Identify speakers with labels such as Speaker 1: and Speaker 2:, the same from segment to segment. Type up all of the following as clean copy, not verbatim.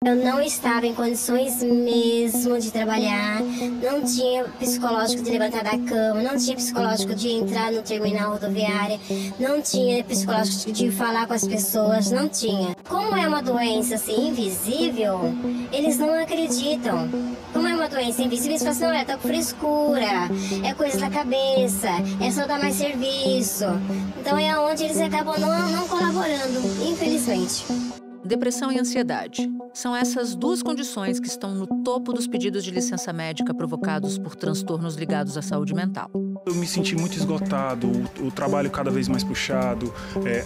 Speaker 1: Eu não estava em condições mesmo de trabalhar, não tinha psicológico de levantar da cama, não tinha psicológico de entrar no terminal rodoviário, não tinha psicológico de falar com as pessoas, não tinha. Como é uma doença assim, invisível, eles não acreditam. Como é uma doença invisível, eles falam assim, não, tá com frescura, é coisa da cabeça, é só dar mais serviço. Então é onde eles acabam não colaborando, infelizmente.
Speaker 2: Depressão e ansiedade. São essas duas condições que estão no topo dos pedidos de licença médica provocados por transtornos ligados à saúde mental.
Speaker 3: Eu me senti muito esgotado, o trabalho cada vez mais puxado,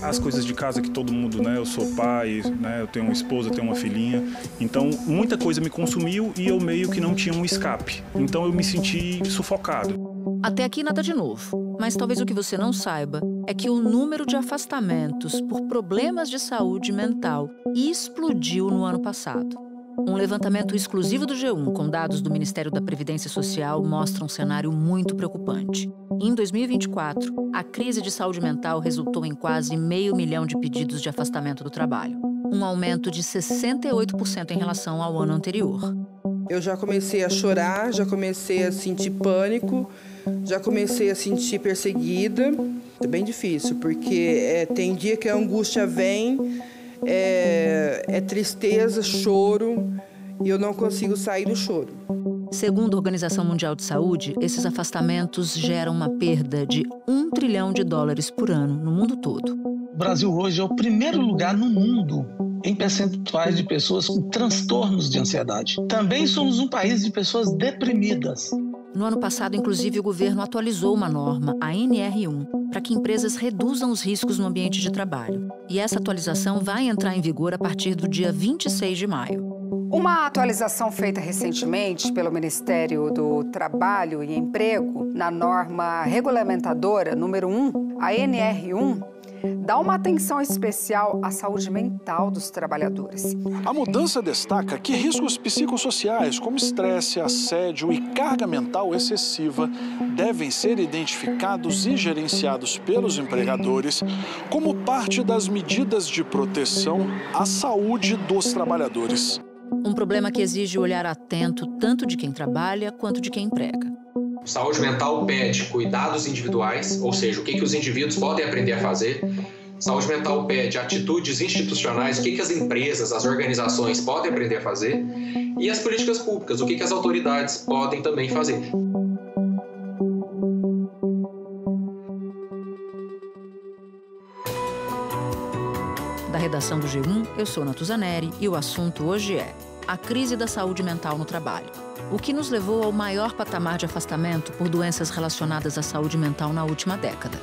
Speaker 3: as coisas de casa que todo mundo, né? Eu sou pai, né? Eu tenho uma esposa, tenho uma filhinha. Então, muita coisa me consumiu e eu meio que não tinha um escape. Então, eu me senti sufocado.
Speaker 2: Até aqui nada de novo, mas talvez o que você não saiba é que o número de afastamentos por problemas de saúde mental explodiu no ano passado. Um levantamento exclusivo do G1 com dados do Ministério da Previdência Social mostra um cenário muito preocupante. Em 2024, a crise de saúde mental resultou em quase 500 mil de pedidos de afastamento do trabalho, um aumento de 68% em relação ao ano anterior.
Speaker 4: Eu já comecei a chorar, já comecei a sentir pânico, já comecei a sentir perseguida. É bem difícil, porque tem dia que a angústia vem, é tristeza, choro, e eu não consigo sair do choro.
Speaker 2: Segundo a Organização Mundial de Saúde, esses afastamentos geram uma perda de US$ 1 trilhão por ano no mundo todo.
Speaker 5: O Brasil hoje é o primeiro lugar no mundo em percentuais de pessoas com transtornos de ansiedade. Também somos um país de pessoas deprimidas.
Speaker 2: No ano passado, inclusive, o governo atualizou uma norma, a NR1, para que empresas reduzam os riscos no ambiente de trabalho. E essa atualização vai entrar em vigor a partir do dia 26 de maio.
Speaker 6: Uma atualização feita recentemente pelo Ministério do Trabalho e Emprego, na norma regulamentadora número 1, a NR1, dá uma atenção especial à saúde mental dos trabalhadores.
Speaker 7: A mudança destaca que riscos psicossociais, como estresse, assédio e carga mental excessiva, devem ser identificados e gerenciados pelos empregadores como parte das medidas de proteção à saúde dos trabalhadores.
Speaker 2: Um problema que exige olhar atento tanto de quem trabalha quanto de quem emprega.
Speaker 8: Saúde mental pede cuidados individuais, ou seja, o que os indivíduos podem aprender a fazer. Saúde mental pede atitudes institucionais, o que as empresas, as organizações podem aprender a fazer. E as políticas públicas, o que as autoridades podem também fazer.
Speaker 2: Da redação do G1, eu sou Natuzaneri e o assunto hoje é a crise da saúde mental no trabalho. O que nos levou ao maior patamar de afastamento por doenças relacionadas à saúde mental na última década.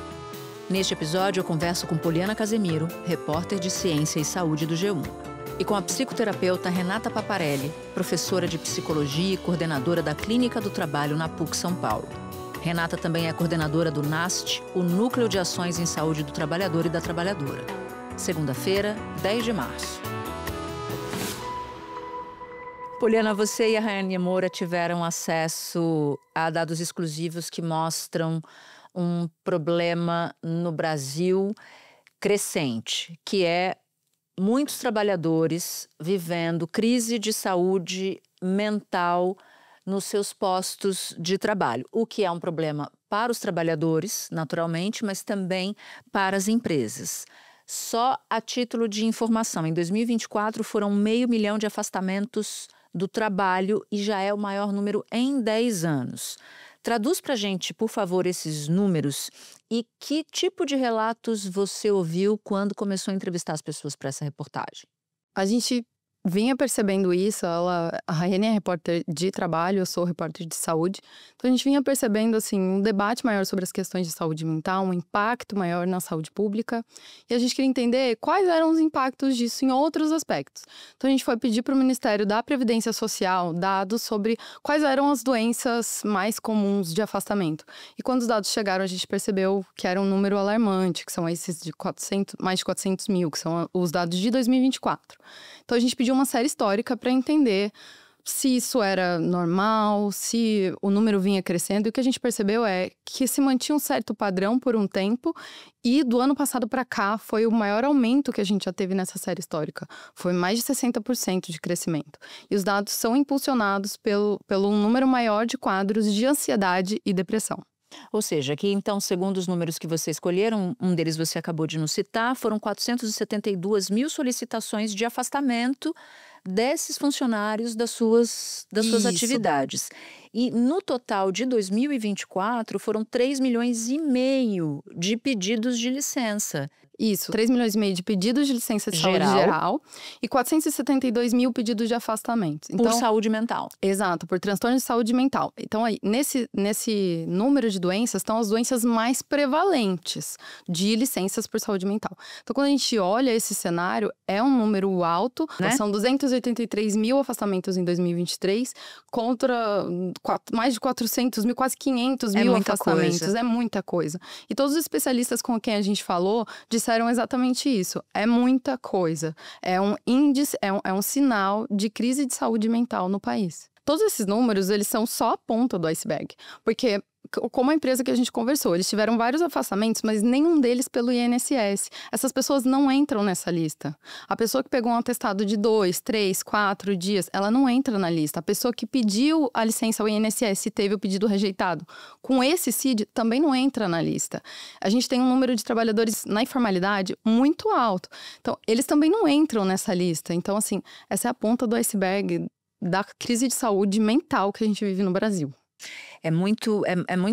Speaker 2: Neste episódio, eu converso com Poliana Casemiro, repórter de Ciência e Saúde do G1, e com a psicoterapeuta Renata Paparelli, professora de Psicologia e coordenadora da Clínica do Trabalho na PUC São Paulo. Renata também é coordenadora do NAST, o Núcleo de Ações em Saúde do Trabalhador e da Trabalhadora. Segunda-feira, 10 de março. Poliana, você e a Rayane Moura tiveram acesso a dados exclusivos que mostram um problema no Brasil crescente, que é muitos trabalhadores vivendo crise de saúde mental nos seus postos de trabalho, o que é um problema para os trabalhadores, naturalmente, mas também para as empresas. Só a título de informação, em 2024 foram 500 mil de afastamentos do trabalho e já é o maior número em 10 anos. Traduz para a gente, por favor, esses números e que tipo de relatos você ouviu quando começou a entrevistar as pessoas para essa reportagem?
Speaker 9: A gente vinha percebendo isso, a Rayane é repórter de trabalho, eu sou repórter de saúde, então a gente vinha percebendo assim, um debate maior sobre as questões de saúde mental, um impacto maior na saúde pública, e a gente queria entender quais eram os impactos disso em outros aspectos. Então a gente foi pedir para o Ministério da Previdência Social dados sobre quais eram as doenças mais comuns de afastamento. E quando os dados chegaram, a gente percebeu que era um número alarmante, que são esses de mais de 400 mil, que são os dados de 2024. Então a gente pediu uma série histórica para entender se isso era normal, se o número vinha crescendo. E o que a gente percebeu é que se mantinha um certo padrão por um tempo e do ano passado para cá foi o maior aumento que a gente já teve nessa série histórica. Foi mais de 60% de crescimento. E os dados são impulsionados pelo número maior de quadros de ansiedade e depressão.
Speaker 2: Ou seja, aqui então, segundo os números que você escolheram, um deles você acabou de nos citar, foram 472 mil solicitações de afastamento desses funcionários das suas atividades. E no total de 2024 foram 3,5 milhões de pedidos de licença.
Speaker 9: Isso, 3,5 milhões de pedidos de licença de saúde geral e 472 mil pedidos de afastamento.
Speaker 2: Então, por saúde mental.
Speaker 9: Exato, por transtorno de saúde mental. Então, aí, nesse número de doenças, estão as doenças mais prevalentes de licenças por saúde mental. Então, quando a gente olha esse cenário, é um número alto, né? São 283 mil afastamentos em 2023 contra mais de 400 mil, quase 500 mil afastamentos. É muita coisa. E todos os especialistas com quem a gente falou disseram exatamente isso. É muita coisa. É um índice, é um sinal de crise de saúde mental no país. Todos esses números, eles são só a ponta do iceberg. Porque, como a empresa que a gente conversou, eles tiveram vários afastamentos, mas nenhum deles pelo INSS. Essas pessoas não entram nessa lista. A pessoa que pegou um atestado de 2, 3, 4 dias, ela não entra na lista. A pessoa que pediu a licença ao INSS e teve o pedido rejeitado, com esse CID, também não entra na lista. A gente tem um número de trabalhadores na informalidade muito alto. Então, eles também não entram nessa lista. Então, assim, essa é a ponta do iceberg da crise de saúde mental que a gente vive no Brasil.
Speaker 2: É muito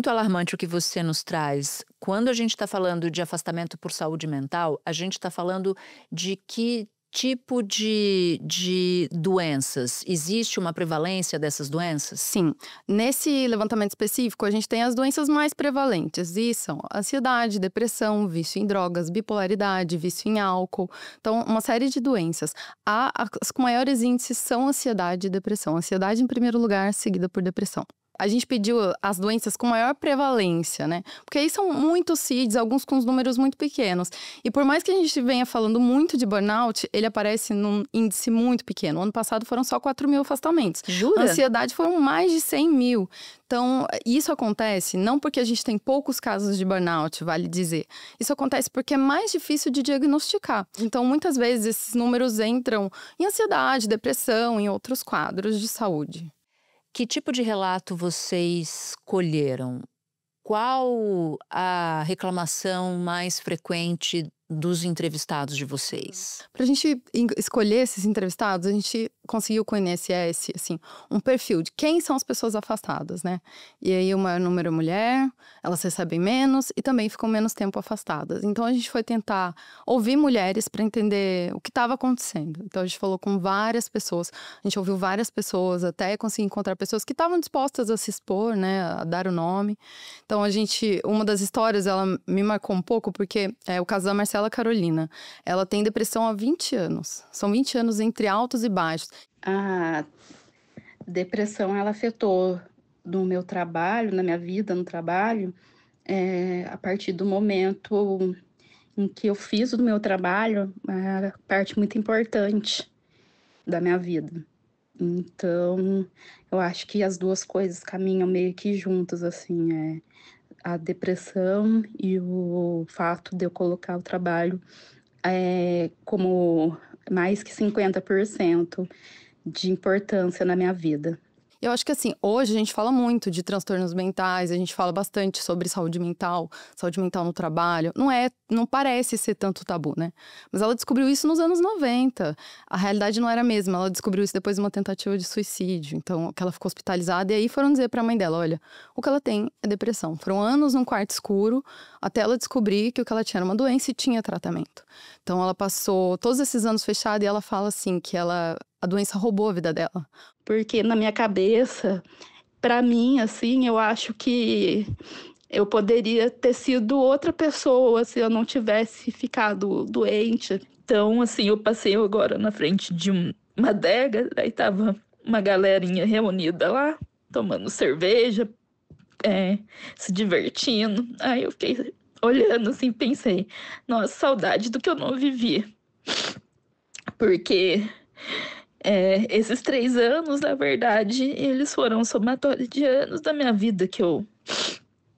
Speaker 2: alarmante o que você nos traz. Quando a gente está falando de afastamento por saúde mental, a gente está falando de que tipo de doenças? Existe uma prevalência dessas doenças?
Speaker 9: Sim. Nesse levantamento específico, a gente tem as doenças mais prevalentes. E são ansiedade, depressão, vício em drogas, bipolaridade, vício em álcool. Então, uma série de doenças. As com maiores índices são ansiedade e depressão. Ansiedade em primeiro lugar, seguida por depressão. A gente pediu as doenças com maior prevalência, né? Porque aí são muitos CIDs, alguns com os números muito pequenos. E por mais que a gente venha falando muito de burnout, ele aparece num índice muito pequeno. Ano passado foram só 4 mil afastamentos.
Speaker 2: Jura?
Speaker 9: Ansiedade foram mais de 100 mil. Então, isso acontece não porque a gente tem poucos casos de burnout, vale dizer. Isso acontece porque é mais difícil de diagnosticar. Então, muitas vezes, esses números entram em ansiedade, depressão, em outros quadros de saúde.
Speaker 2: Que tipo de relato vocês colheram? Qual a reclamação mais frequente dos entrevistados de vocês?
Speaker 9: Para a gente escolher esses entrevistados, a gente conseguiu com o INSS, assim, um perfil de quem são as pessoas afastadas, né? E aí o maior número é mulher, elas recebem menos e também ficam menos tempo afastadas. Então a gente foi tentar ouvir mulheres para entender o que estava acontecendo. Então a gente falou com várias pessoas, a gente ouviu várias pessoas, até conseguir encontrar pessoas que estavam dispostas a se expor, né, a dar o nome. Então uma das histórias, ela me marcou um pouco, porque é o caso da Marcela Carolina. Ela tem depressão há 20 anos. São 20 anos entre altos e baixos.
Speaker 10: A depressão, ela afetou no meu trabalho, na minha vida no trabalho, a partir do momento em que eu fiz do meu trabalho uma parte muito importante da minha vida. Então, eu acho que as duas coisas caminham meio que juntas, assim, a depressão e o fato de eu colocar o trabalho como mais que 50% de importância na minha vida.
Speaker 9: Eu acho que assim, hoje a gente fala muito de transtornos mentais, a gente fala bastante sobre saúde mental no trabalho. Não parece ser tanto tabu, né? Mas ela descobriu isso nos anos 90. A realidade não era a mesma. Ela descobriu isso depois de uma tentativa de suicídio. Então, que ela ficou hospitalizada. E aí foram dizer pra mãe dela, olha, o que ela tem é depressão. Foram anos num quarto escuro até ela descobrir que o que ela tinha era uma doença e tinha tratamento. Então, ela passou todos esses anos fechada e ela fala assim, que a doença roubou a vida dela.
Speaker 10: Porque na minha cabeça, pra mim, assim, eu acho que eu poderia ter sido outra pessoa se eu não tivesse ficado doente. Então, assim, eu passei agora na frente de uma adega, aí tava uma galerinha reunida lá, tomando cerveja, se divertindo. Aí eu fiquei olhando assim, pensei, nossa, saudade do que eu não vivi. Porque
Speaker 11: Esses 3 anos, na verdade, eles foram somatórios de anos da minha vida que eu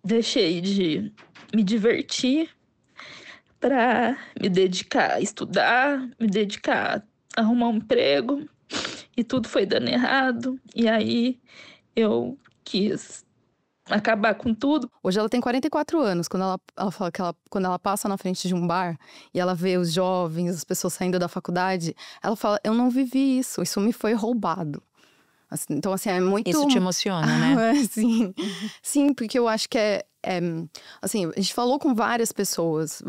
Speaker 11: deixei de me divertir para me dedicar a estudar, me dedicar a arrumar um emprego, e tudo foi dando errado. E aí eu quis acabar com tudo.
Speaker 9: Hoje ela tem 44 anos. Quando ela fala que quando ela passa na frente de um bar e ela vê os jovens, as pessoas saindo da faculdade, ela fala: eu não vivi isso me foi roubado. Assim, então, assim, é muito...
Speaker 2: Isso te emociona, né?
Speaker 9: Sim. Sim, porque eu acho que assim, a gente falou com várias pessoas,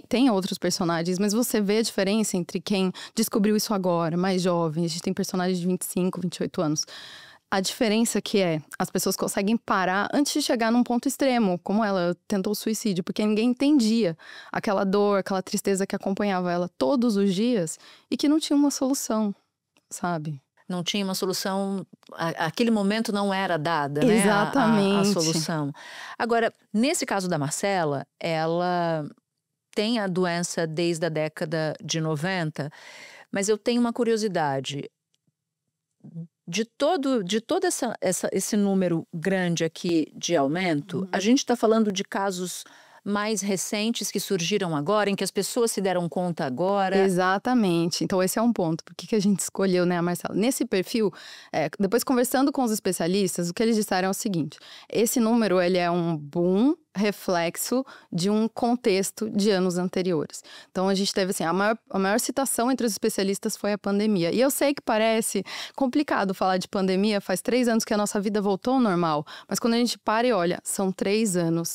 Speaker 9: tem outros personagens, mas você vê a diferença entre quem descobriu isso agora, mais jovem. A gente tem personagens de 25, 28 anos. A diferença que as pessoas conseguem parar antes de chegar num ponto extremo, como ela tentou o suicídio, porque ninguém entendia aquela dor, aquela tristeza que acompanhava ela todos os dias e que não tinha uma solução, sabe?
Speaker 2: Não tinha uma solução, aquele momento não era dada, né?
Speaker 9: Exatamente.
Speaker 2: A solução. Agora, nesse caso da Marcela, ela tem a doença desde a década de 90, mas eu tenho uma curiosidade. De todo esse número grande aqui de aumento, a gente está falando de casos mais recentes que surgiram agora, em que as pessoas se deram conta agora?
Speaker 9: Exatamente. Então esse é um ponto. Por que a gente escolheu, né, a Marcela? Nesse perfil, depois conversando com os especialistas, o que eles disseram é o seguinte: esse número, ele é um boom reflexo de um contexto de anos anteriores. Então a gente teve assim, a maior citação entre os especialistas foi a pandemia. E eu sei que parece complicado falar de pandemia, faz 3 anos que a nossa vida voltou ao normal, mas quando a gente para e olha, são 3 anos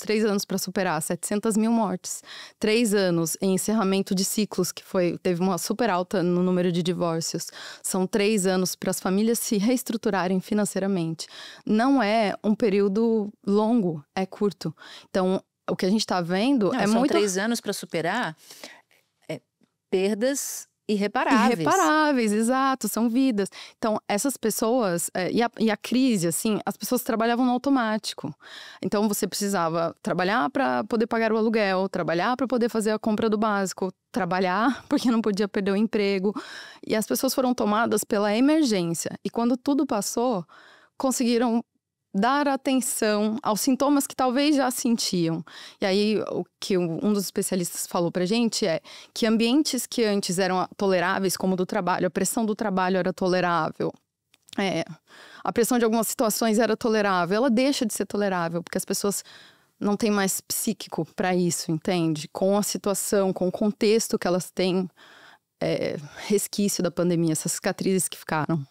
Speaker 9: para superar 700 mil mortes, 3 anos em encerramento de ciclos, que teve uma super alta no número de divórcios, são 3 anos para as famílias se reestruturarem financeiramente. Não é um período longo, é curto. Então, o que a gente está vendo
Speaker 2: são muito... 3 anos para superar perdas irreparáveis.
Speaker 9: Irreparáveis, exato, são vidas. Então, essas pessoas, e a crise, assim, as pessoas trabalhavam no automático. Então, você precisava trabalhar para poder pagar o aluguel, trabalhar para poder fazer a compra do básico, trabalhar porque não podia perder o emprego. E as pessoas foram tomadas pela emergência. E quando tudo passou, conseguiram dar atenção aos sintomas que talvez já sentiam. E aí, o que um dos especialistas falou pra gente é que ambientes que antes eram toleráveis, como o do trabalho, a pressão do trabalho era tolerável, a pressão de algumas situações era tolerável, ela deixa de ser tolerável, porque as pessoas não têm mais psíquico para isso, entende? Com a situação, com o contexto que elas têm, resquício da pandemia, essas cicatrizes que ficaram.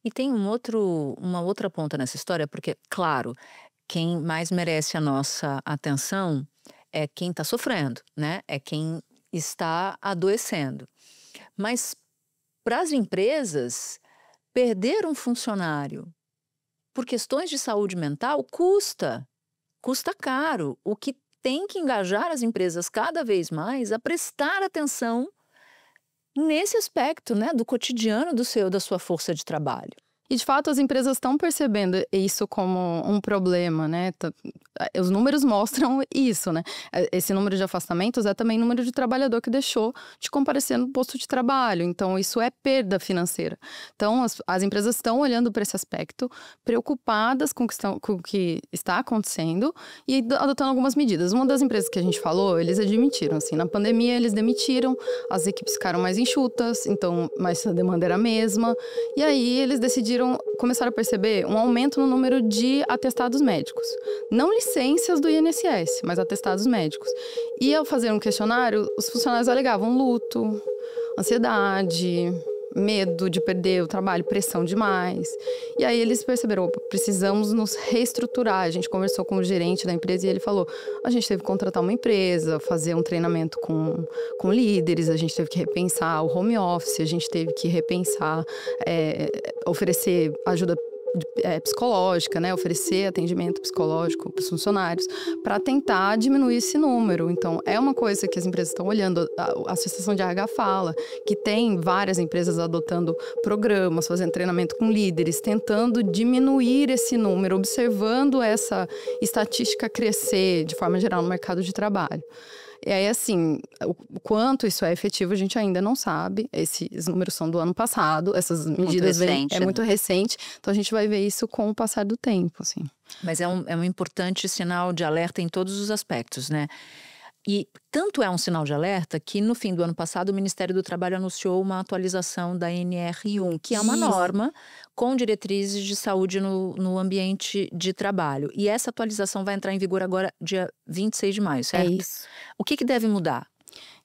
Speaker 2: E tem uma outra ponta nessa história, porque, claro, quem mais merece a nossa atenção é quem está sofrendo, né? É quem está adoecendo. Mas, para as empresas, perder um funcionário por questões de saúde mental custa caro. O que tem que engajar as empresas cada vez mais a prestar atenção nesse aspecto, né, do cotidiano da sua força de trabalho.
Speaker 9: E, de fato, as empresas estão percebendo isso como um problema, né? Os números mostram isso, né? Esse número de afastamentos é também número de trabalhador que deixou de comparecer no posto de trabalho. Então, isso é perda financeira. Então, as empresas estão olhando para esse aspecto, preocupadas com o que está acontecendo e adotando algumas medidas. Uma das empresas que a gente falou, eles admitiram, assim, na pandemia eles demitiram, as equipes ficaram mais enxutas, então, mas a demanda era a mesma. E aí, eles decidiram começaram a perceber um aumento no número de atestados médicos. Não licenças do INSS, mas atestados médicos. E ao fazer um questionário, os funcionários alegavam luto, ansiedade, medo de perder o trabalho, pressão demais. E aí eles perceberam, precisamos nos reestruturar. A gente conversou com o gerente da empresa e ele falou, a gente teve que contratar uma empresa, fazer um treinamento com líderes, a gente teve que repensar o home office, a gente teve que repensar, oferecer ajuda psicológica, né? Oferecer atendimento psicológico para os funcionários para tentar diminuir esse número. Então, é uma coisa que as empresas estão olhando. A Associação de RH fala que tem várias empresas adotando programas, fazendo treinamento com líderes, tentando diminuir esse número, observando essa estatística crescer de forma geral no mercado de trabalho. E aí, assim, o quanto isso é efetivo a gente ainda não sabe. Esses números são do ano passado, essas medidas
Speaker 2: recente,
Speaker 9: é muito recente. Então a gente vai ver isso com o passar do tempo, assim.
Speaker 2: Mas é um importante sinal de alerta em todos os aspectos, né? E tanto é um sinal de alerta que no fim do ano passado o Ministério do Trabalho anunciou uma atualização da NR1, que é uma norma com diretrizes de saúde no ambiente de trabalho. E essa atualização vai entrar em vigor agora dia 26 de maio, certo?
Speaker 9: É isso.
Speaker 2: O que deve mudar?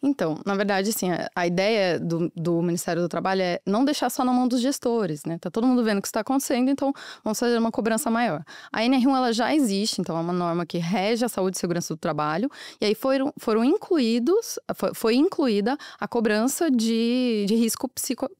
Speaker 9: Então, na verdade, assim, a ideia do Ministério do Trabalho é não deixar só na mão dos gestores, né? Tá todo mundo vendo o que está acontecendo, então vamos fazer uma cobrança maior. A NR1, ela já existe, então é uma norma que rege a saúde e segurança do trabalho, e aí foi incluída a cobrança de risco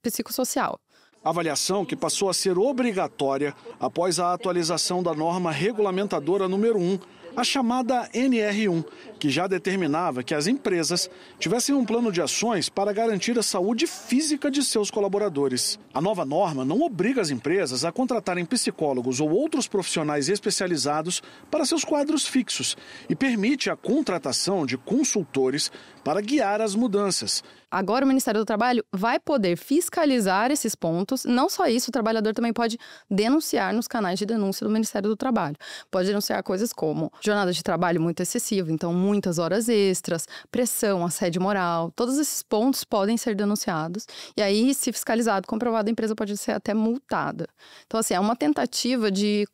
Speaker 9: psicossocial.
Speaker 7: Avaliação que passou a ser obrigatória após a atualização da norma regulamentadora número 1, a chamada NR1, que já determinava que as empresas tivessem um plano de ações para garantir a saúde física de seus colaboradores. A nova norma não obriga as empresas a contratarem psicólogos ou outros profissionais especializados para seus quadros fixos e permite a contratação de consultores para guiar as mudanças.
Speaker 9: Agora o Ministério do Trabalho vai poder fiscalizar esses pontos. Não só isso, o trabalhador também pode denunciar nos canais de denúncia do Ministério do Trabalho. Pode denunciar coisas como jornada de trabalho muito excessiva, então muitas horas extras, pressão, assédio moral. Todos esses pontos podem ser denunciados. E aí, se fiscalizado, comprovado, a empresa pode ser até multada. Então, assim, é uma tentativa de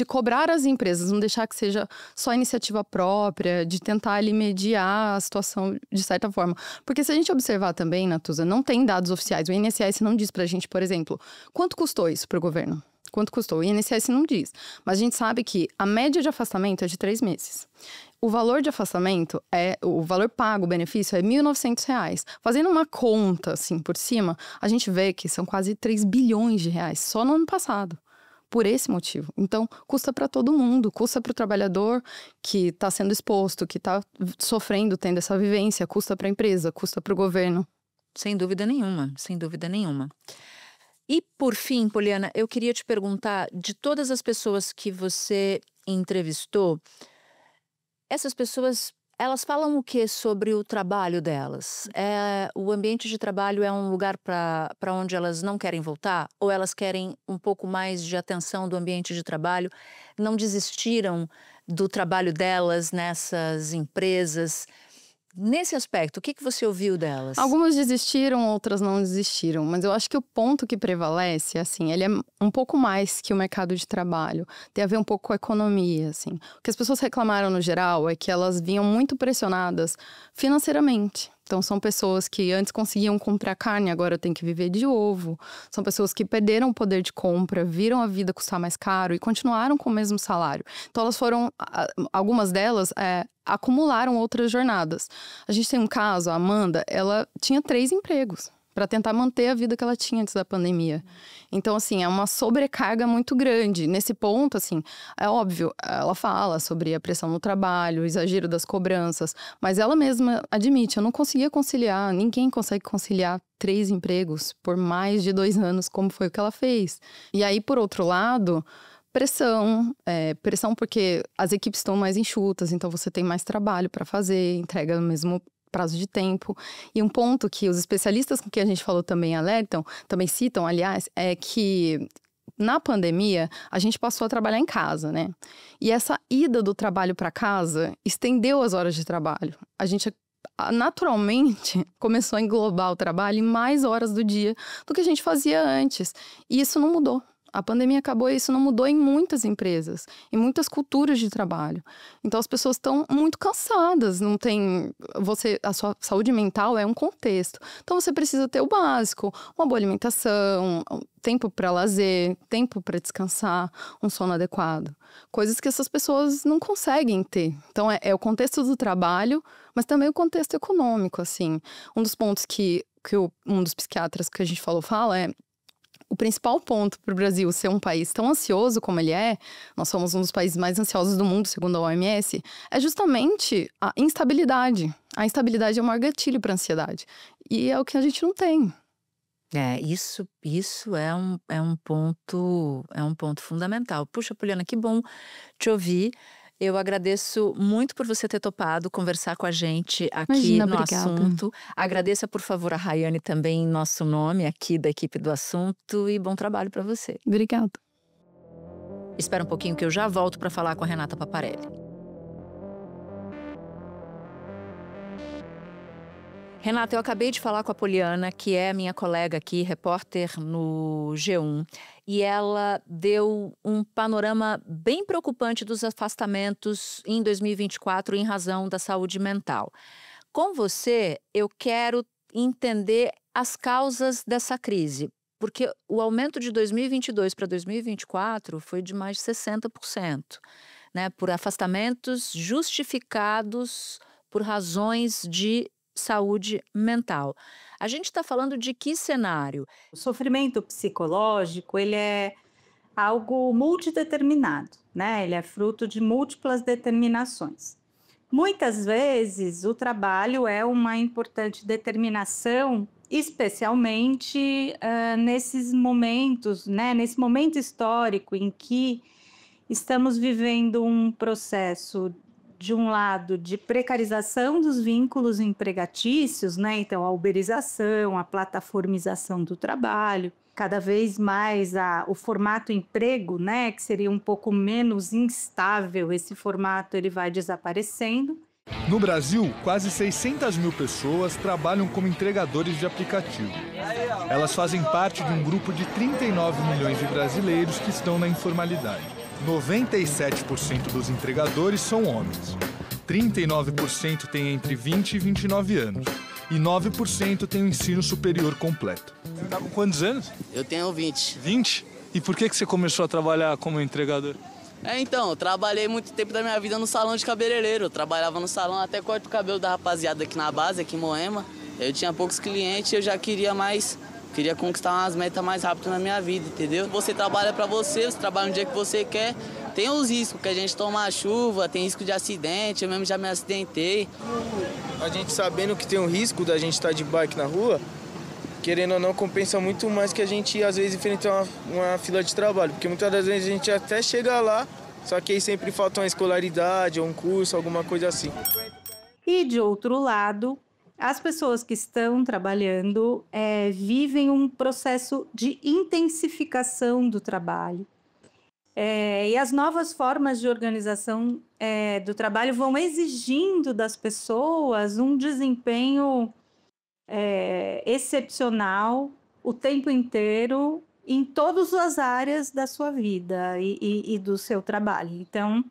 Speaker 9: cobrar as empresas, não deixar que seja só iniciativa própria, de tentar ali mediar a situação de certa forma. Porque se a gente observar também, Natuza, não tem dados oficiais. O INSS não diz pra gente, por exemplo, quanto custou isso pro governo? Quanto custou? O INSS não diz. Mas a gente sabe que a média de afastamento é de 3 meses. O valor de afastamento, o valor pago, o benefício, é R$ 1.900. Fazendo uma conta, assim, por cima, a gente vê que são quase 3 bilhões de reais só no ano passado. Por esse motivo. Então, custa para todo mundo, custa para o trabalhador que está sendo exposto, que está sofrendo, tendo essa vivência, custa para a empresa, custa para o governo.
Speaker 2: Sem dúvida nenhuma, sem dúvida nenhuma. E, por fim, Poliana, eu queria te perguntar, de todas as pessoas que você entrevistou, essas pessoas, elas falam o que sobre o trabalho delas? O ambiente de trabalho é um lugar para onde elas não querem voltar? Ou elas querem um pouco mais de atenção do ambiente de trabalho? Não desistiram do trabalho delas nessas empresas? Nesse aspecto, o que você ouviu delas?
Speaker 9: Algumas desistiram, outras não desistiram. Mas eu acho que o ponto que prevalece, assim, ele é um pouco mais que o mercado de trabalho. Tem a ver um pouco com a economia, assim. O que as pessoas reclamaram, no geral, é que elas vinham muito pressionadas financeiramente. Então, são pessoas que antes conseguiam comprar carne, agora têm que viver de ovo. São pessoas que perderam o poder de compra, viram a vida custar mais caro e continuaram com o mesmo salário. Então, algumas delas acumularam outras jornadas. A gente tem um caso, a Amanda, ela tinha 3 empregos para tentar manter a vida que ela tinha antes da pandemia. Então, assim, é uma sobrecarga muito grande. Nesse ponto, assim, é óbvio, ela fala sobre a pressão no trabalho, o exagero das cobranças, mas ela mesma admite, eu não conseguia conciliar, ninguém consegue conciliar 3 empregos por mais de 2 anos, como foi o que ela fez. E aí, por outro lado, pressão porque as equipes estão mais enxutas, então você tem mais trabalho para fazer, entrega no mesmo prazo de tempo. E um ponto que os especialistas com quem a gente falou também alertam, também citam, aliás, é que na pandemia a gente passou a trabalhar em casa, né? E essa ida do trabalho para casa estendeu as horas de trabalho. A gente naturalmente começou a englobar o trabalho em mais horas do dia do que a gente fazia antes. E isso não mudou. A pandemia acabou e isso não mudou em muitas empresas, em muitas culturas de trabalho. Então, as pessoas estão muito cansadas, não tem... a sua saúde mental é um contexto. Então, você precisa ter o básico, uma boa alimentação, tempo para lazer, tempo para descansar, um sono adequado. Coisas que essas pessoas não conseguem ter. Então, é o contexto do trabalho, mas também o contexto econômico, assim. Um dos pontos que um dos psiquiatras que a gente fala é: o principal ponto para o Brasil ser um país tão ansioso como ele é, nós somos um dos países mais ansiosos do mundo, segundo a OMS, é justamente a instabilidade. A instabilidade é o maior gatilho para a ansiedade. E é o que a gente não tem.
Speaker 2: Isso é um ponto fundamental. Puxa, Poliana, que bom te ouvir. Eu agradeço muito por você ter topado conversar com a gente aqui
Speaker 9: Imagina,
Speaker 2: no
Speaker 9: obrigada.
Speaker 2: assunto. Agradeça, por favor, a Rayane também em nosso nome aqui da equipe do assunto e bom trabalho para você.
Speaker 9: Obrigada.
Speaker 2: Espera um pouquinho que eu já volto para falar com a Renata Paparelli. Renata, eu acabei de falar com a Poliana, que é minha colega aqui, repórter no G1, e ela deu um panorama bem preocupante dos afastamentos em 2024 em razão da saúde mental. Com você, eu quero entender as causas dessa crise, porque o aumento de 2022 para 2024 foi de mais de 60%, né, por afastamentos justificados por razões de saúde mental. A gente está falando de que cenário?
Speaker 12: O sofrimento psicológico, ele é algo multideterminado, né? Ele é fruto de múltiplas determinações. Muitas vezes o trabalho é uma importante determinação, especialmente nesses momentos, né? Nesse momento histórico em que estamos vivendo um processo, de um lado, de precarização dos vínculos empregatícios, né? Então, a uberização, a plataformização do trabalho, cada vez mais o formato emprego, né? Que seria um pouco menos instável, esse formato ele vai desaparecendo.
Speaker 13: No Brasil, quase 600 mil pessoas trabalham como entregadores de aplicativo. Elas fazem parte de um grupo de 39 milhões de brasileiros que estão na informalidade. 97% dos entregadores são homens. 39% têm entre 20 e 29 anos. E 9% têm o ensino superior completo.
Speaker 14: Você está com quantos anos?
Speaker 15: Eu tenho 20.
Speaker 14: 20? E por que você começou a trabalhar como entregador?
Speaker 15: Então, eu trabalhei muito tempo da minha vida no salão de cabeleireiro. Eu trabalhava no salão, até corto o cabelo da rapaziada aqui na base, aqui em Moema. Eu tinha poucos clientes e eu já queria mais... Queria conquistar umas metas mais rápido na minha vida, entendeu? Você trabalha pra você trabalha no dia que você quer. Tem os riscos, que a gente toma chuva, tem risco de acidente, eu mesmo já me acidentei.
Speaker 16: A gente sabendo que tem o risco da gente estar de bike na rua, querendo ou não, compensa muito mais que a gente, às vezes, enfrentar uma fila de trabalho. Porque muitas das vezes a gente até chega lá, só que aí sempre falta uma escolaridade, ou um curso, alguma coisa assim.
Speaker 12: E, de outro lado, as pessoas que estão trabalhando vivem um processo de intensificação do trabalho. E as novas formas de organização do trabalho vão exigindo das pessoas um desempenho excepcional o tempo inteiro em todas as áreas da sua vida e do seu trabalho. Então,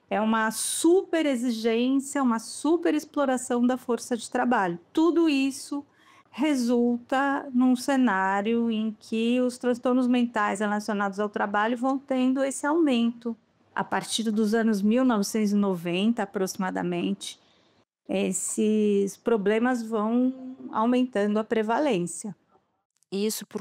Speaker 12: é uma super exigência, uma super exploração da força de trabalho. Tudo isso resulta num cenário em que os transtornos mentais relacionados ao trabalho vão tendo esse aumento. A partir dos anos 1990, aproximadamente, esses problemas vão aumentando a prevalência.
Speaker 2: E isso por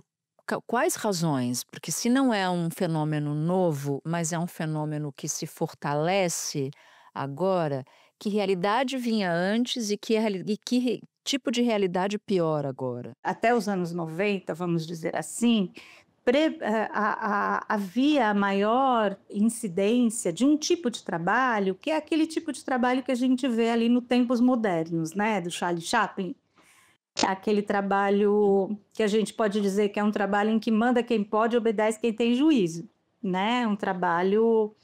Speaker 2: quais razões? Porque se não é um fenômeno novo, mas é um fenômeno que se fortalece agora, que realidade vinha antes e que tipo de realidade pior agora?
Speaker 12: Até os anos 90, vamos dizer assim, havia a maior incidência de um tipo de trabalho, que é aquele tipo de trabalho que a gente vê ali no Tempos Modernos, né, do Charlie Chaplin. Aquele trabalho que a gente pode dizer que é um trabalho em que manda quem pode, obedece quem tem juízo, né? Um trabalho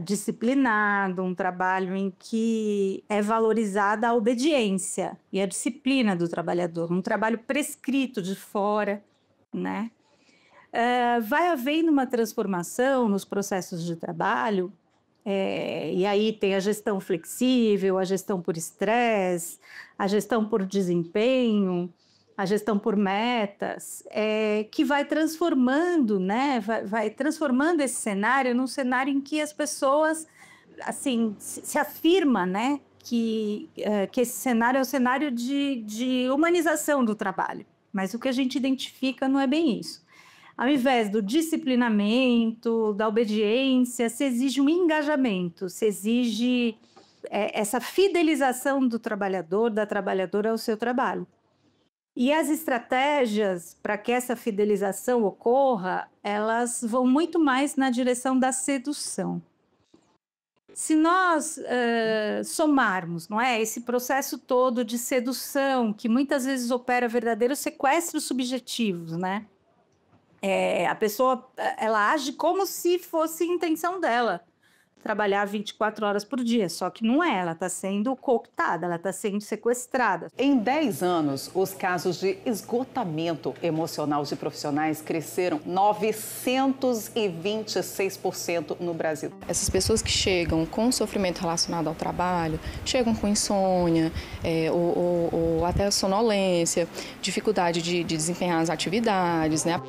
Speaker 12: disciplinado, um trabalho em que é valorizada a obediência e a disciplina do trabalhador, um trabalho prescrito de fora, né? Vai havendo uma transformação nos processos de trabalho, e aí tem a gestão flexível, a gestão por estresse, a gestão por desempenho, a gestão por metas, que vai transformando, né? Vai transformando esse cenário num cenário em que as pessoas, assim, se afirma, né? Que esse cenário é um cenário de humanização do trabalho, mas o que a gente identifica não é bem isso. Ao invés do disciplinamento, da obediência, se exige um engajamento, se exige essa fidelização do trabalhador, da trabalhadora ao seu trabalho. E as estratégias para que essa fidelização ocorra, elas vão muito mais na direção da sedução. Se nós somarmos, não é, esse processo todo de sedução, que muitas vezes opera verdadeiros sequestros subjetivos, né? A pessoa, ela age como se fosse intenção dela trabalhar 24 horas por dia, só que não é, ela está sendo cooptada, ela está sendo sequestrada.
Speaker 17: Em 10 anos, os casos de esgotamento emocional de profissionais cresceram 926% no Brasil.
Speaker 18: Essas pessoas que chegam com sofrimento relacionado ao trabalho, chegam com insônia, ou até sonolência, dificuldade de desempenhar as atividades, né?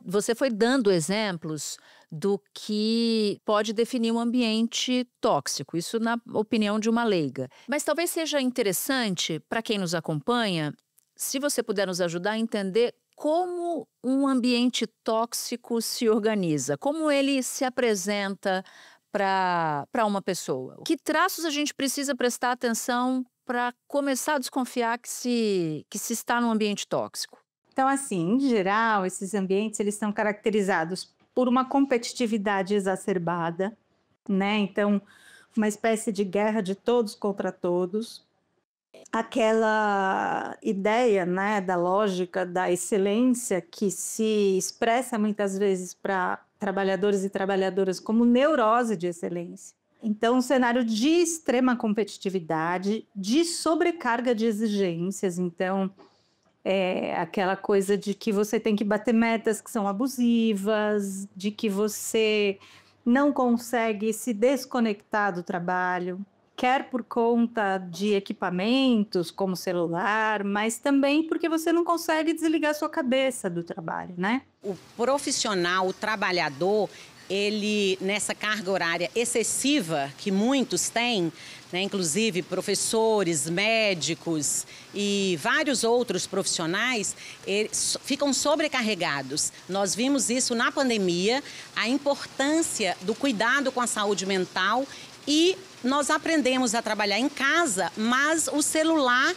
Speaker 2: Você foi dando exemplos do que pode definir um ambiente tóxico, isso na opinião de uma leiga. Mas talvez seja interessante, para quem nos acompanha, se você puder nos ajudar a entender como um ambiente tóxico se organiza, como ele se apresenta para uma pessoa. Que traços a gente precisa prestar atenção para começar a desconfiar que se está num ambiente tóxico?
Speaker 12: Então, assim, em geral, esses ambientes eles são caracterizados por uma competitividade exacerbada, né? Então, uma espécie de guerra de todos contra todos. Aquela ideia, né, da lógica da excelência que se expressa muitas vezes para trabalhadores e trabalhadoras como neurose de excelência. Então, um cenário de extrema competitividade, de sobrecarga de exigências. Então, aquela coisa de que você tem que bater metas que são abusivas, de que você não consegue se desconectar do trabalho, quer por conta de equipamentos como celular, mas também porque você não consegue desligar sua cabeça do trabalho, né?
Speaker 19: O profissional, o trabalhador, ele, nessa carga horária excessiva que muitos têm, né, inclusive professores, médicos e vários outros profissionais, eles ficam sobrecarregados. Nós vimos isso na pandemia, a importância do cuidado com a saúde mental, e nós aprendemos a trabalhar em casa, mas o celular,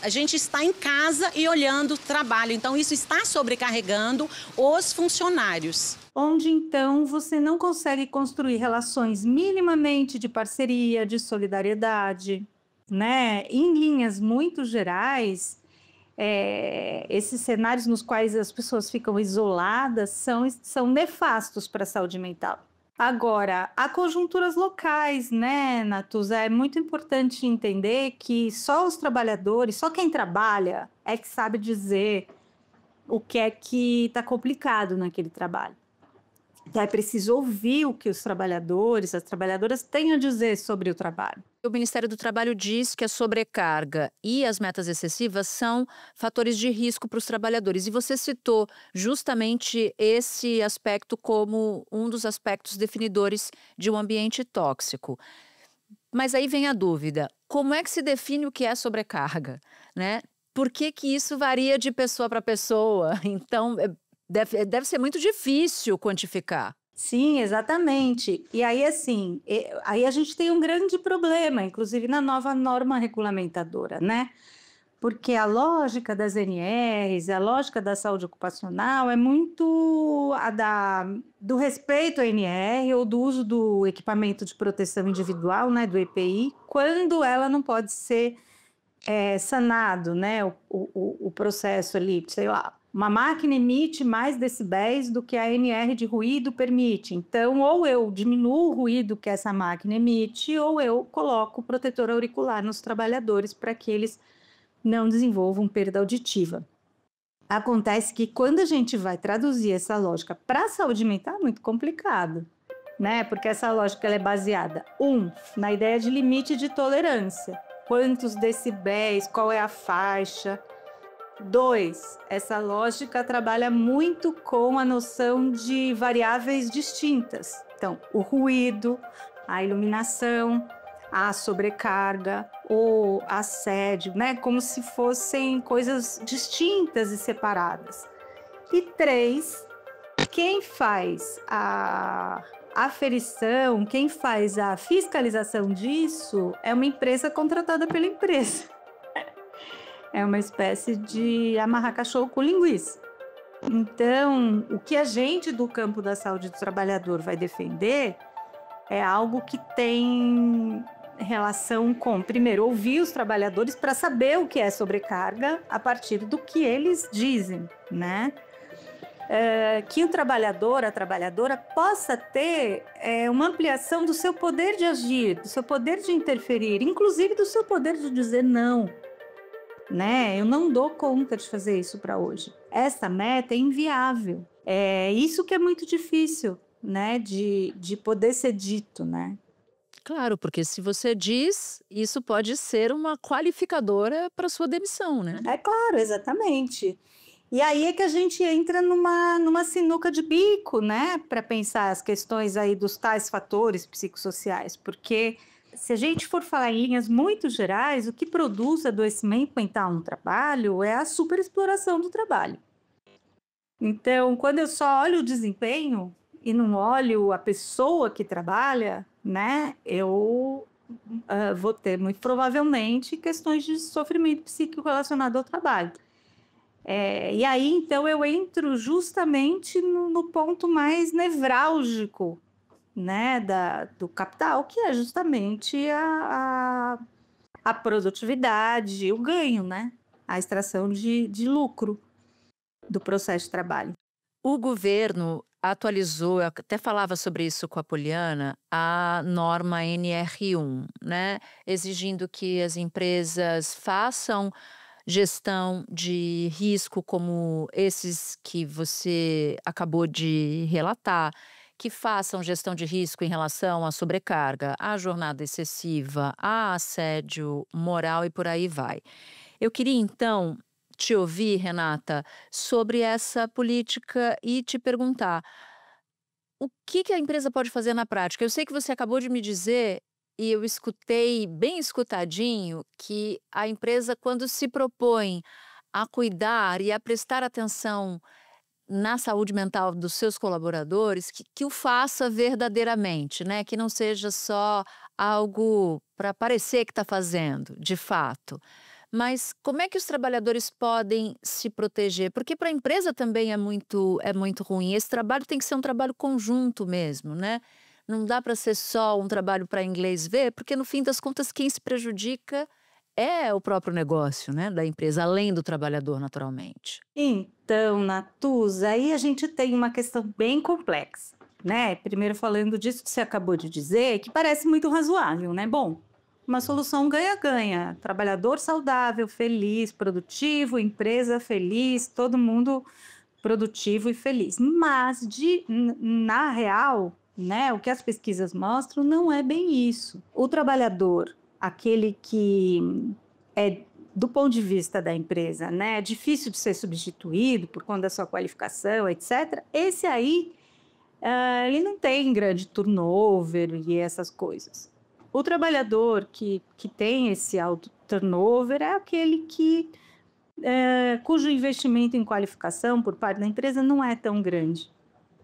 Speaker 19: a gente está em casa e olhando o trabalho, então isso está sobrecarregando os funcionários.
Speaker 12: Onde, então, você não consegue construir relações minimamente de parceria, de solidariedade, né? Em linhas muito gerais, esses cenários nos quais as pessoas ficam isoladas são nefastos para a saúde mental. Agora, há conjunturas locais, né, Natuza? É muito importante entender que só os trabalhadores, só quem trabalha é que sabe dizer o que é que está complicado naquele trabalho. Então, é preciso ouvir o que os trabalhadores, as trabalhadoras têm a dizer sobre o trabalho.
Speaker 2: O Ministério do Trabalho diz que a sobrecarga e as metas excessivas são fatores de risco para os trabalhadores. E você citou justamente esse aspecto como um dos aspectos definidores de um ambiente tóxico. Mas aí vem a dúvida, como é que se define o que é sobrecarga, né? Por que isso varia de pessoa para pessoa? Então, deve ser muito difícil quantificar.
Speaker 12: Sim, exatamente. E aí, assim, aí a gente tem um grande problema, inclusive na nova norma regulamentadora, né? Porque a lógica das NRs, a lógica da saúde ocupacional é muito do respeito à NR ou do uso do equipamento de proteção individual, né, do EPI, quando ela não pode ser sanado, né, o processo ali, sei lá. Uma máquina emite mais decibéis do que a NR de ruído permite. Então, ou eu diminuo o ruído que essa máquina emite, ou eu coloco protetor auricular nos trabalhadores para que eles não desenvolvam perda auditiva. Acontece que quando a gente vai traduzir essa lógica para a saúde mental, é muito complicado, né? Porque essa lógica ela é baseada, na ideia de limite de tolerância. Quantos decibéis, qual é a faixa. 2, essa lógica trabalha muito com a noção de variáveis distintas. Então, o ruído, a iluminação, a sobrecarga, o assédio, né? Como se fossem coisas distintas e separadas. E 3, quem faz a aferição, quem faz a fiscalização disso é uma empresa contratada pela empresa. É uma espécie de amarrar cachorro com linguiça. Então, o que a gente do campo da saúde do trabalhador vai defender é algo que tem relação com, primeiro, ouvir os trabalhadores para saber o que é sobrecarga a partir do que eles dizem, né? Que o trabalhador, a trabalhadora, possa ter uma ampliação do seu poder de agir, do seu poder de interferir, inclusive do seu poder de dizer não, né? Eu não dou conta de fazer isso para hoje. Essa meta é inviável. É isso que é muito difícil, né? De poder ser dito, né?
Speaker 2: Claro, porque se você diz, isso pode ser uma qualificadora para sua demissão, né?
Speaker 12: É claro, exatamente. E aí é que a gente entra numa sinuca de bico, né? Para pensar as questões aí dos tais fatores psicossociais. Porque se a gente for falar em linhas muito gerais, o que produz adoecimento mental no trabalho é a superexploração do trabalho. Então, quando eu só olho o desempenho e não olho a pessoa que trabalha, né? Eu vou ter, muito provavelmente, questões de sofrimento psíquico relacionado ao trabalho. E aí, então, eu entro justamente no ponto mais nevrálgico, né, do capital, que é justamente a produtividade, o ganho, né, a extração de lucro do processo de trabalho.
Speaker 2: O governo atualizou, eu até falava sobre isso com a Poliana, a norma NR1, né, exigindo que as empresas façam gestão de risco como esses que você acabou de relatar, que façam gestão de risco em relação à sobrecarga, à jornada excessiva, a assédio moral e por aí vai. Eu queria então te ouvir, Renata, sobre essa política e te perguntar o que a empresa pode fazer na prática. Eu sei que você acabou de me dizer, e eu escutei bem escutadinho, que a empresa, quando se propõe a cuidar e a prestar atenção na saúde mental dos seus colaboradores, que o faça verdadeiramente, né? Que não seja só algo para parecer que está fazendo, de fato. Mas como é que os trabalhadores podem se proteger? Porque para a empresa também é muito ruim. Esse trabalho tem que ser um trabalho conjunto mesmo, né? Não dá para ser só um trabalho para inglês ver, porque no fim das contas quem se prejudica é o próprio negócio, né, da empresa, além do trabalhador, naturalmente.
Speaker 12: Então, Natuza, aí a gente tem uma questão bem complexa, né? Primeiro falando disso que você acabou de dizer, que parece muito razoável, né? Bom, uma solução ganha-ganha, trabalhador saudável, feliz, produtivo, empresa feliz, todo mundo produtivo e feliz. Mas, na real, né, o que as pesquisas mostram não é bem isso. O trabalhador, aquele que é, do ponto de vista da empresa, né, é difícil de ser substituído por conta da sua qualificação, etc., esse aí, ele não tem grande turnover e essas coisas. O trabalhador que tem esse alto turnover é aquele cujo investimento em qualificação por parte da empresa não é tão grande.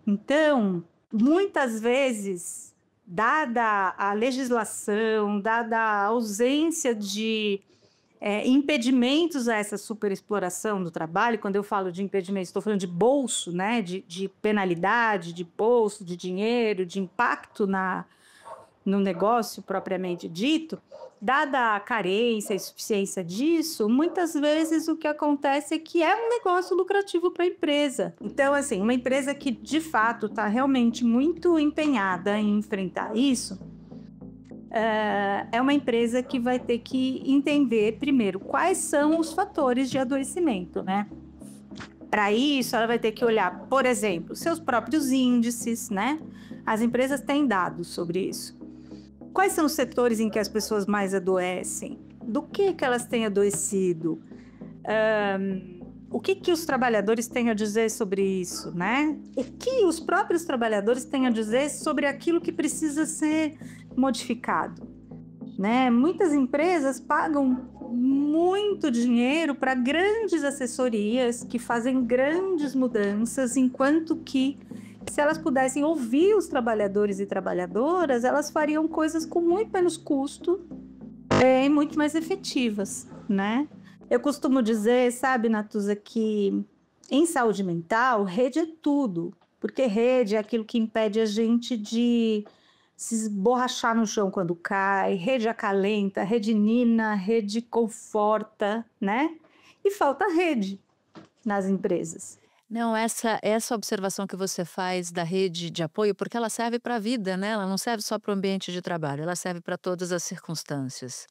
Speaker 12: Então, muitas vezes, dada a legislação, dada a ausência de impedimentos a essa superexploração do trabalho, quando eu falo de impedimentos, estou falando de bolso, né? de penalidade, de bolso, de dinheiro, de impacto no negócio propriamente dito, dada a carência e insuficiência disso, muitas vezes o que acontece é que é um negócio lucrativo para a empresa. Então, assim, uma empresa que de fato está realmente muito empenhada em enfrentar isso, é uma empresa que vai ter que entender primeiro quais são os fatores de adoecimento, né? Para isso, ela vai ter que olhar, por exemplo, seus próprios índices, né? As empresas têm dados sobre isso. Quais são os setores em que as pessoas mais adoecem? Do que elas têm adoecido? O que os trabalhadores têm a dizer sobre isso, né? O que os próprios trabalhadores têm a dizer sobre aquilo que precisa ser modificado, né? Muitas empresas pagam muito dinheiro para grandes assessorias que fazem grandes mudanças, enquanto que, se elas pudessem ouvir os trabalhadores e trabalhadoras, elas fariam coisas com muito menos custo e muito mais efetivas, né? Eu costumo dizer, sabe, Natuza, que em saúde mental, rede é tudo, porque rede é aquilo que impede a gente de se esborrachar no chão quando cai, rede acalenta, rede nina, rede conforta, né? E falta rede nas empresas.
Speaker 2: Não, essa observação que você faz da rede de apoio, porque ela serve para a vida, né? Ela não serve só para o ambiente de trabalho, ela serve para todas as circunstâncias.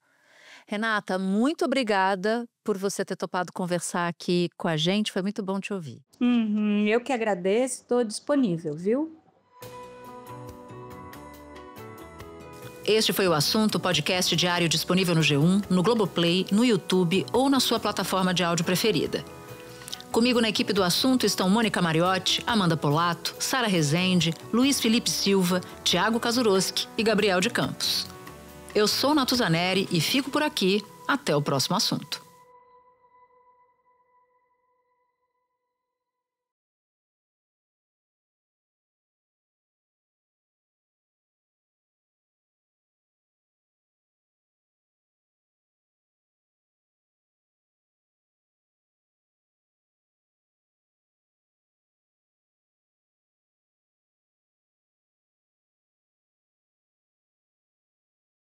Speaker 2: Renata, muito obrigada por você ter topado conversar aqui com a gente, foi muito bom te ouvir.
Speaker 12: Eu que agradeço, estou disponível, viu?
Speaker 2: Este foi o Assunto, podcast diário disponível no G1, no Globoplay, no YouTube ou na sua plataforma de áudio preferida. Comigo na equipe do Assunto estão Mônica Mariotti, Amanda Polato, Sara Rezende, Luiz Felipe Silva, Tiago Kazuroski e Gabriel de Campos. Eu sou Natuzaneri e fico por aqui. Até o próximo assunto.